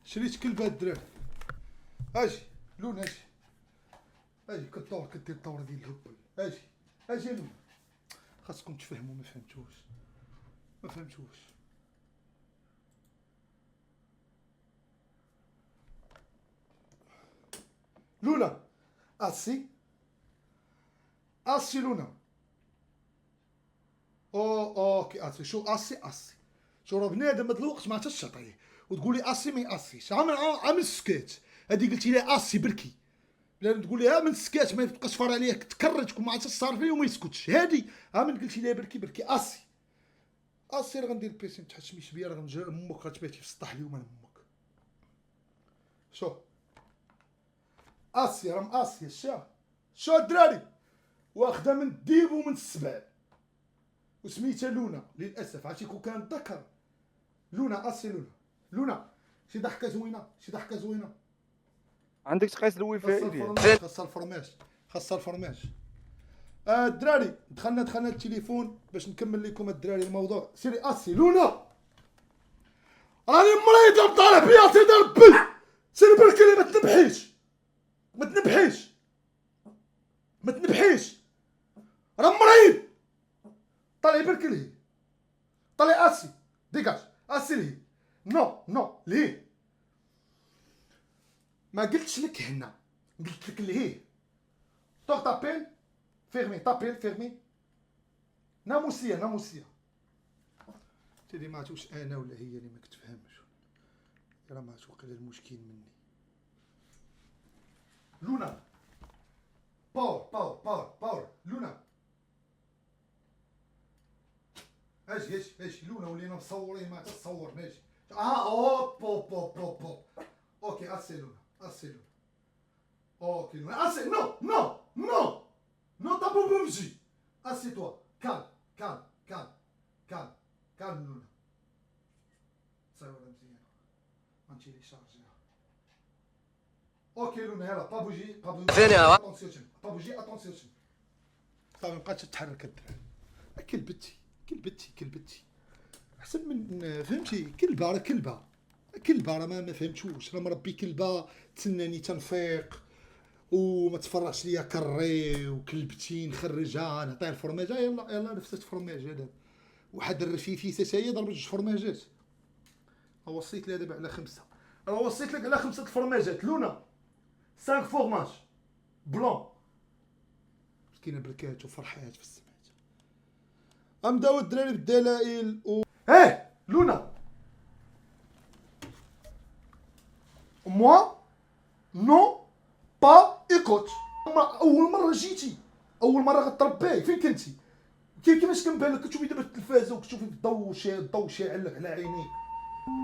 شريت كلبه الدراري. اجي لون اجي اجي كدور كدير الدوره ديال الهبل. اجي اجي لون خاصكم تفهموا. ما فهمتوش لونا اسي لونا. اوكي اسي شو اسي شو راه بنادم هاد الوقت ما عرفتش تعطيه وتقولي اسي ما اسيش. عامل سكات. هادي قلتي لي اسي بركي بلا تقول لي من سكات ما تبقاش فار عليه تكرج وما عرفتش صار فيه وما يسكتش. هادي من قلتي لي بركي اسي راه غندير البيسي متحشميش بيا. راه غنجي امك غتباتي في السطح اليوم انا امك. شو اسي راه ماسي. شو الدراري واخده من الديب ومن السبع وسميتها لونا. للاسف عرفتي كون كانت ذكر لونا اسي لونا شي ضحكه زوينه. عندك تقيس الوي فاي خاصها الفرماج. الدراري دخلنا التليفون باش نكمل لكم الدراري الموضوع. سيري اسي لونا راني مريض طالع بيا سيدي ربي. سيري بركلي ما تنبحيش راه مريض. طلعي بركلي طلعي اسي ديكاج اسي ليه نو ليه ما قلتش لك هنا قلت لك ليه. طوغ طابيل فيرمي ناموسيه تدي ما عرفتش انا ولا هي اللي ما كتفهمش. راه ما عرفتش وقيلا المشكل مني. لونا باور لونا اجي لونا ولينا مصورين ما تصورناش. اوب اوكي اسي لونا اوكي لونا اسي نو طابو بمجي اسي توا كالم لونا صايره مزيانه غنمشي لي شارجيها. اوكي لونا يلا بابوجي اتونسيون صافي مابقاتش تتحرك الدراري. كلبتي احسن من فهمتي. كلبه راه ما فهمتوش. راه مربي كلبه تسناني تنفيق وما تفرعش ليا كري وكلبتي نخرجها نعطيها الفرماجه. يلا نفست فرماجه دابا واحد الرفيفيسه هي ضربت 2 فرماجات. وصيت لها دابا على 5. راه وصيت لك على 5 الفرماجات لونا 5 فورماج بلون. مسكينه بركات وفرحات في السماء. غنبداو الدراري بالدلائل لونا موا نو با ايكوت. اول مره جيتي اول مره غترباي فين كنتي كيفاش كنبان لك؟ كتشوفي دابا التلفازه وكتشوفي الضو الضوء شاعل لك على عينيك